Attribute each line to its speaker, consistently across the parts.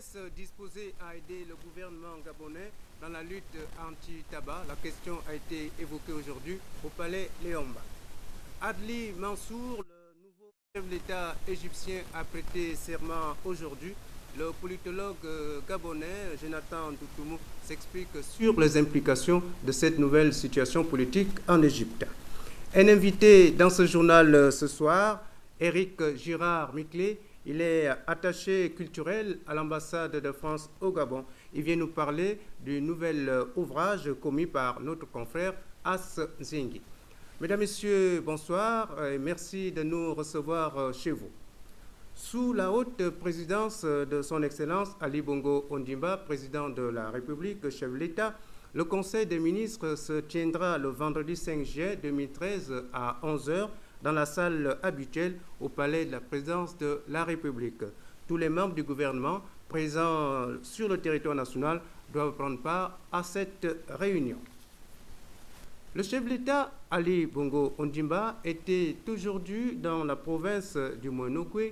Speaker 1: est-ce disposé à aider le gouvernement gabonais dans la lutte anti-tabac? La question a été évoquée aujourd'hui au palais Léomba. Adli Mansour, le nouveau chef de l'État égyptien, a prêté serment aujourd'hui. Le politologue gabonais Jonathan Doutoumou s'explique sur les implications de cette nouvelle situation politique en Égypte. Un invité dans ce journal ce soir, Éric Girard-Miclé. Il est attaché culturel à l'ambassade de France au Gabon. Il vient nous parler du nouvel ouvrage commis par notre confrère As Zingi. Mesdames, Messieurs, bonsoir et merci de nous recevoir chez vous. Sous la haute présidence de son Excellence Ali Bongo Ondimba, président de la République, chef de l'État, le Conseil des ministres se tiendra le vendredi 5 juillet 2013 à 11h dans la salle habituelle au palais de la présidence de la République. Tous les membres du gouvernement présents sur le territoire national doivent prendre part à cette réunion. Le chef de l'État, Ali Bongo Ondimba, était aujourd'hui dans la province du Monogwe.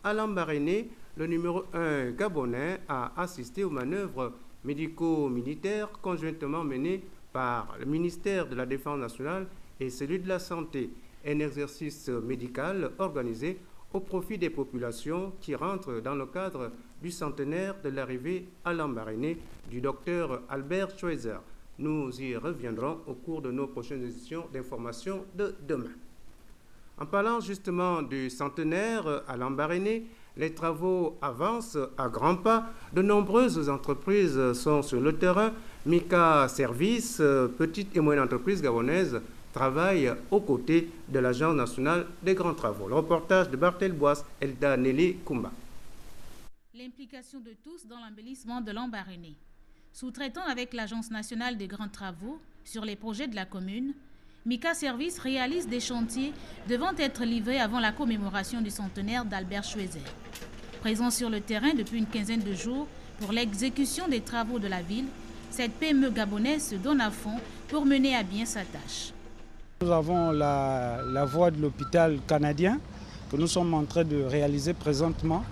Speaker 1: Alain Baréné, le numéro 1 gabonais, a assisté aux manœuvres médico-militaires conjointement menées par le ministère de la Défense nationale et celui de la Santé, un exercice médical organisé au profit des populations qui rentrent dans le cadre du centenaire de l'arrivée à Lambaréné du docteur Albert Schweitzer. Nous y reviendrons au cours de nos prochaines éditions d'information de demain. En parlant justement du centenaire à Lambaréné, les travaux avancent à grands pas. De nombreuses entreprises sont sur le terrain. Mika Service, petite et moyenne entreprise gabonaise, travaille aux côtés de l'Agence nationale des grands travaux. Le reportage de Bartel Boas, Elda Nelly Kumba.
Speaker 2: L'implication de tous dans l'embellissement de Lambaréné. Sous-traitant avec l'Agence nationale des grands travaux sur les projets de la commune, Mika Service réalise des chantiers devant être livrés avant la commémoration du centenaire d'Albert Schweitzer. Présent sur le terrain depuis une quinzaine de jours pour l'exécution des travaux de la ville, cette PME gabonaise se donne à fond pour mener à bien sa tâche.
Speaker 3: Nous avons la voie de l'hôpital canadien que nous sommes en train de réaliser présentement.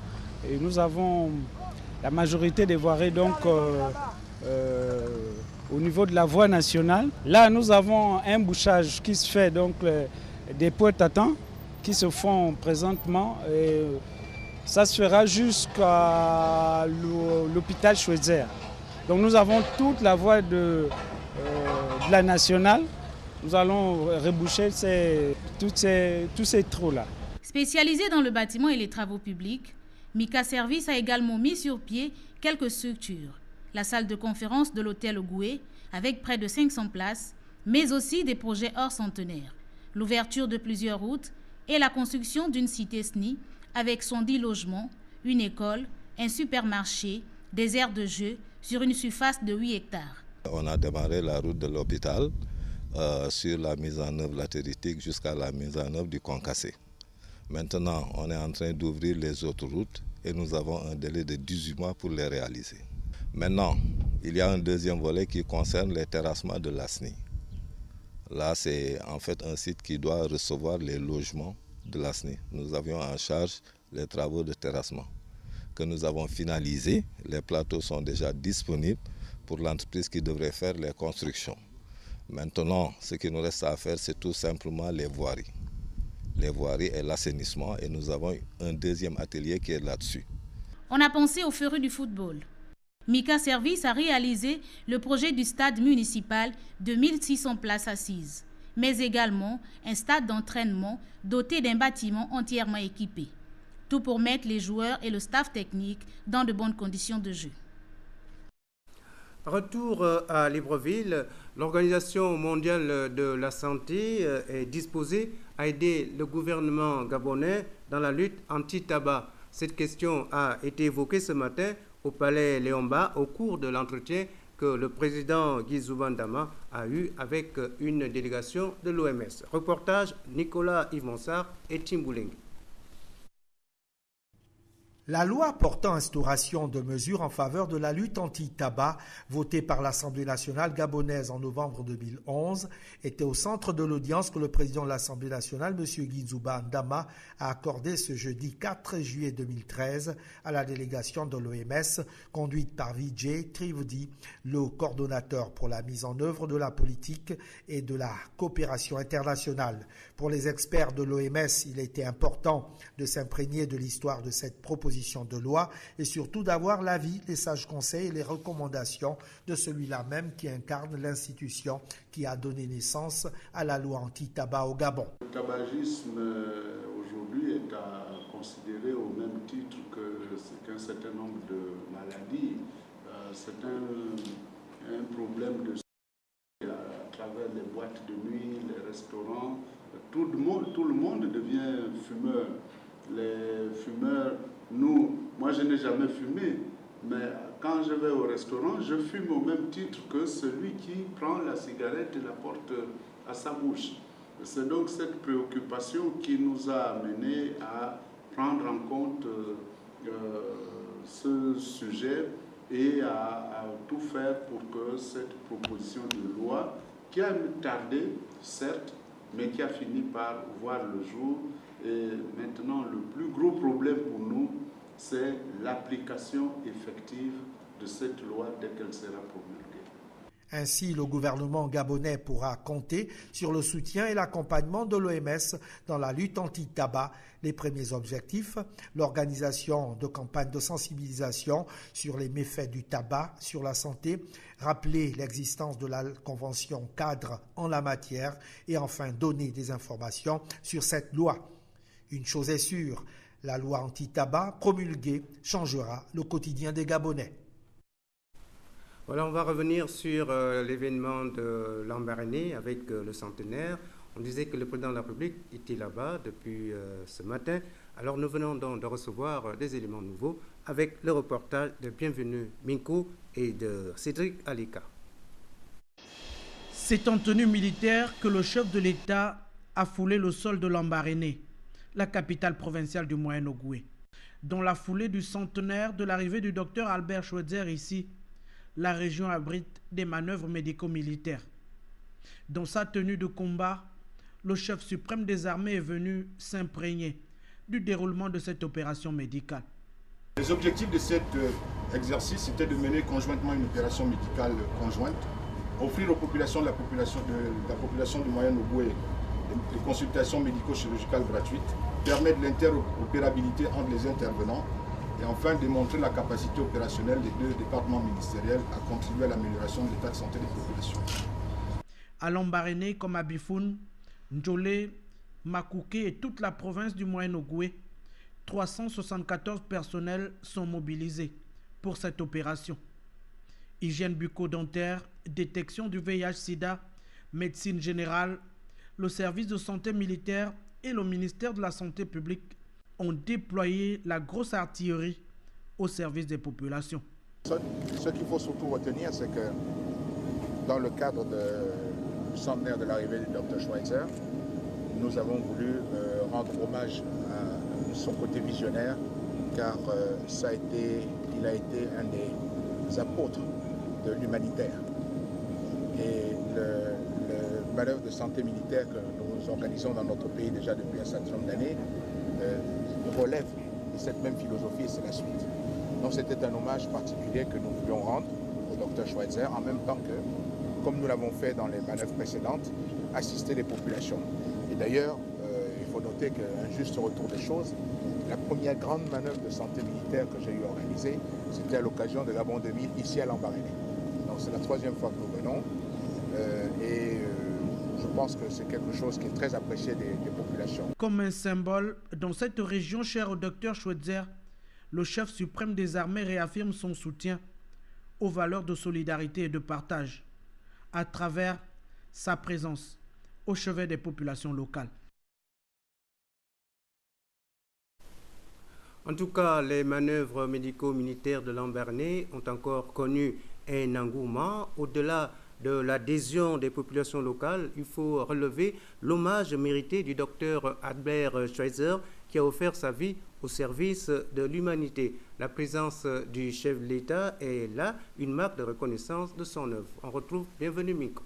Speaker 3: Et nous avons la majorité des voiries donc au niveau de la voie nationale. Là, nous avons un bouchage qui se fait, donc des points à temps qui se font présentement. Et ça se fera jusqu'à l'hôpital Schweitzer. Donc nous avons toute la voie de la nationale. Nous allons reboucher tous ces trous-là.
Speaker 2: Spécialisé dans le bâtiment et les travaux publics, Mika Service a également mis sur pied quelques structures. La salle de conférence de l'hôtel Ogoué, avec près de 500 places, mais aussi des projets hors centenaire. L'ouverture de plusieurs routes et la construction d'une cité SNI avec 110 logements, une école, un supermarché, des aires de jeux sur une surface de 8 hectares.
Speaker 4: On a démarré la route de l'hôpital sur la mise en œuvre latéritique jusqu'à la mise en œuvre du concassé. Maintenant, on est en train d'ouvrir les autres routes et nous avons un délai de 18 mois pour les réaliser. Maintenant, il y a un deuxième volet qui concerne les terrassements de l'ASNI. Là, c'est en fait un site qui doit recevoir les logements de l'ASNI. Nous avions en charge les travaux de terrassement que nous avons finalisés. Les plateaux sont déjà disponibles pour l'entreprise qui devrait faire les constructions. Maintenant, ce qui nous reste à faire, c'est tout simplement les voiries. Les voiries et l'assainissement. Et nous avons un deuxième atelier qui est là-dessus.
Speaker 2: On a pensé aux férus du football. Mika Service a réalisé le projet du stade municipal de 1600 places assises, mais également un stade d'entraînement doté d'un bâtiment entièrement équipé. Tout pour mettre les joueurs et le staff technique dans de bonnes conditions de jeu.
Speaker 1: Retour à Libreville, l'Organisation mondiale de la santé est disposée à aider le gouvernement gabonais dans la lutte anti-tabac. Cette question a été évoquée ce matin au palais Léomba au cours de l'entretien que le président Guy Zoubandama a eu avec une délégation de l'OMS. Reportage Nicolas Yvonsard et Timbouling.
Speaker 5: La loi portant instauration de mesures en faveur de la lutte anti-tabac, votée par l'Assemblée nationale gabonaise en novembre 2011, était au centre de l'audience que le président de l'Assemblée nationale, M. Guizouba Ndama, a accordé ce jeudi 4 juillet 2013 à la délégation de l'OMS, conduite par Vijay Trivedi, le coordonnateur pour la mise en œuvre de la politique et de la coopération internationale. Pour les experts de l'OMS, il était important de s'imprégner de l'histoire de cette proposition de loi et surtout d'avoir l'avis, les sages conseils et les recommandations de celui-là même qui incarne l'institution qui a donné naissance à la loi anti-tabac au Gabon.
Speaker 6: Le tabagisme aujourd'hui est à considérer au même titre qu'un certain nombre de maladies. C'est un problème de santé à travers les boîtes de nuit, les restaurants. Tout le monde devient fumeur. Les fumeurs, moi je n'ai jamais fumé, mais quand je vais au restaurant, je fume au même titre que celui qui prend la cigarette et la porte à sa bouche. C'est donc cette préoccupation qui nous a amenés à prendre en compte ce sujet et à tout faire pour que cette proposition de loi, qui a tardé, certes, mais qui a fini par voir le jour. Et maintenant, le plus gros problème pour nous, c'est l'application effective de cette loi dès qu'elle sera promulguée.
Speaker 5: Ainsi, le gouvernement gabonais pourra compter sur le soutien et l'accompagnement de l'OMS dans la lutte anti-tabac. Les premiers objectifs, l'organisation de campagnes de sensibilisation sur les méfaits du tabac sur la santé, rappeler l'existence de la convention cadre en la matière et enfin donner des informations sur cette loi. Une chose est sûre, la loi anti-tabac promulguée changera le quotidien des Gabonais.
Speaker 1: Voilà, on va revenir sur l'événement de Lambaréné avec le centenaire. On disait que le président de la République était là-bas depuis ce matin. Alors nous venons donc de recevoir des éléments nouveaux avec le reportage de Bienvenue Minko et de Cédric Alika.
Speaker 7: C'est en tenue militaire que le chef de l'État a foulé le sol de Lambaréné, la capitale provinciale du Moyen-Ogooué. Dans la foulée du centenaire de l'arrivée du docteur Albert Schweitzer ici, la région abrite des manœuvres médico-militaires. Dans sa tenue de combat, le chef suprême des armées est venu s'imprégner du déroulement de cette opération médicale.
Speaker 8: Les objectifs de cet exercice étaient de mener conjointement une opération médicale conjointe, offrir aux populations de la population du Moyen-Ogooué des consultations médico-chirurgicales gratuites, permettre l'interopérabilité entre les intervenants et enfin démontrer la capacité opérationnelle des deux départements ministériels à contribuer à l'amélioration de l'état de santé des populations.
Speaker 7: À Lambaréné comme à Bifoun, Ndjolé, Makouké et toute la province du Moyen-Ogooué, 374 personnels sont mobilisés pour cette opération. Hygiène bucco-dentaire, détection du VIH-Sida, médecine générale, le service de santé militaire et le ministère de la Santé publique ont déployé la grosse artillerie au service des populations.
Speaker 9: Ce qu'il faut surtout retenir, c'est que dans le cadre du centenaire de l'arrivée du Dr Schweitzer, nous avons voulu rendre hommage à son côté visionnaire, car il a été un des apôtres de l'humanitaire. Et le manœuvre de santé militaire que nous organisons dans notre pays déjà depuis un certain nombre d'années relève de cette même philosophie et c'est la suite. Donc c'était un hommage particulier que nous voulions rendre au Dr Schweitzer en même temps que, comme nous l'avons fait dans les manœuvres précédentes, assister les populations. Et d'ailleurs, il faut noter qu'un juste retour des choses, la première grande manœuvre de santé militaire que j'ai eu à organiser, c'était à l'occasion de Gabon 2000 ici à Lambaréné. Donc c'est la troisième fois que nous venons je pense que c'est quelque chose qui est très apprécié des populations.
Speaker 7: Comme un symbole, dans cette région chère au docteur Schweitzer, le chef suprême des armées réaffirme son soutien aux valeurs de solidarité et de partage à travers sa présence au chevet des populations locales.
Speaker 1: En tout cas, les manœuvres médico-militaires de Lambaréné ont encore connu un engouement au-delà de l'adhésion des populations locales, il faut relever l'hommage mérité du docteur Albert Schweitzer qui a offert sa vie au service de l'humanité. La présence du chef de l'État est là une marque de reconnaissance de son œuvre. On retrouve Bienvenue Miko.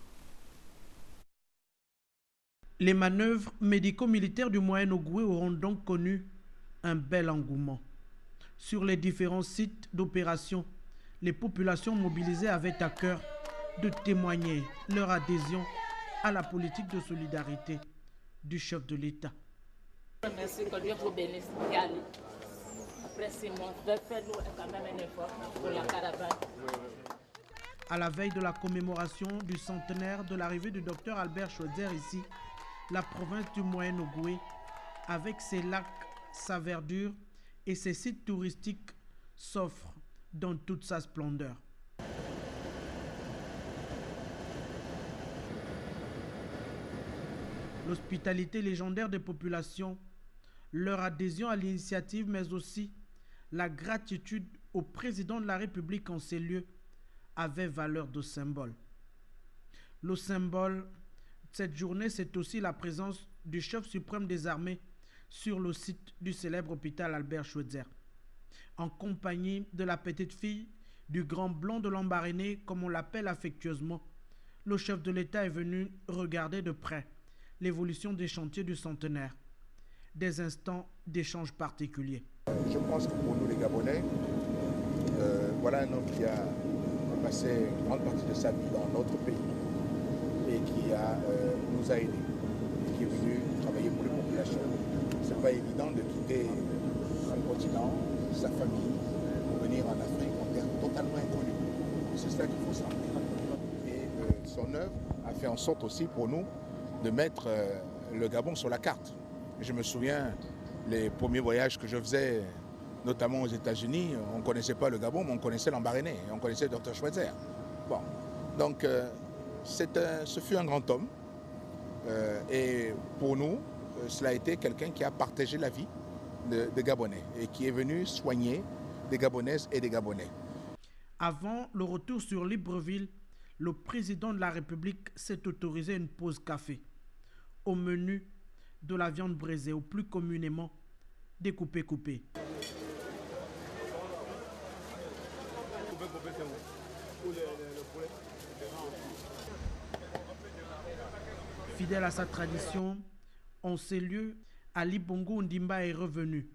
Speaker 7: Les manœuvres médico-militaires du Moyen-Ogooué auront donc connu un bel engouement. Sur les différents sites d'opération, les populations mobilisées avaient à cœur de témoigner leur adhésion à la politique de solidarité du chef de l'État.
Speaker 10: Merci, que Dieu vous bénisse. Après 6 mois, je vais faire quand même un effort pour la caravane.
Speaker 7: À la veille de la commémoration du centenaire de l'arrivée du docteur Albert Schweitzer ici, la province du Moyen-Ogooué, avec ses lacs, sa verdure et ses sites touristiques, s'offre dans toute sa splendeur. L'hospitalité légendaire des populations, leur adhésion à l'initiative, mais aussi la gratitude au président de la République en ces lieux avaient valeur de symbole. Le symbole de cette journée, c'est aussi la présence du chef suprême des armées sur le site du célèbre hôpital Albert Schweitzer, en compagnie de la petite fille du grand blanc de Lambaréné, comme on l'appelle affectueusement. Le chef de l'État est venu regarder de près l'évolution des chantiers du centenaire, des instants d'échange particuliers.
Speaker 9: Je pense que pour nous les Gabonais, voilà un homme qui a passé une grande partie de sa vie dans notre pays et qui nous a aidés, et qui est venu travailler pour les populations. Ce n'est pas évident de quitter son continent, sa famille, pour venir en Afrique en terre totalement inconnue. C'est ça qu'il faut savoir. Et son œuvre a fait en sorte aussi pour nous de mettre le Gabon sur la carte. Je me souviens, les premiers voyages que je faisais, notamment aux États-Unis, on ne connaissait pas le Gabon, mais on connaissait Lambaréné, on connaissait le Dr Schweitzer. Bon. Donc, ce fut un grand homme. Et pour nous, cela a été quelqu'un qui a partagé la vie des Gabonais et qui est venu soigner des Gabonaises et des Gabonais.
Speaker 7: Avant le retour sur Libreville, le président de la République s'est autorisé une pause café. Au menu, de la viande braisée, ou plus communément découpée. Fidèle à sa tradition, en ces lieux, Ali Bongo Ndimba est revenu.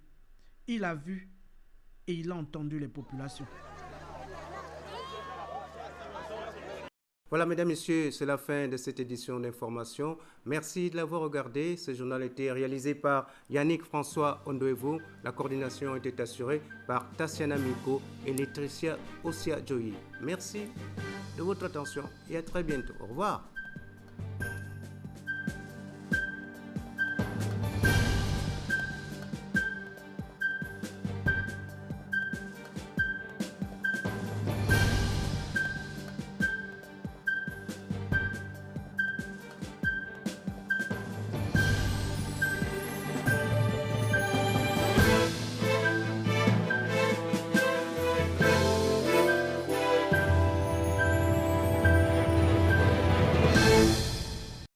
Speaker 7: Il a vu et il a entendu les populations.
Speaker 1: Voilà, mesdames, messieurs, c'est la fin de cette édition d'information. Merci de l'avoir regardé. Ce journal a été réalisé par Yannick François Ondoevo. La coordination a été assurée par Tassiana Miko et Laetitia Ossia Joyi. Merci de votre attention et à très bientôt. Au revoir.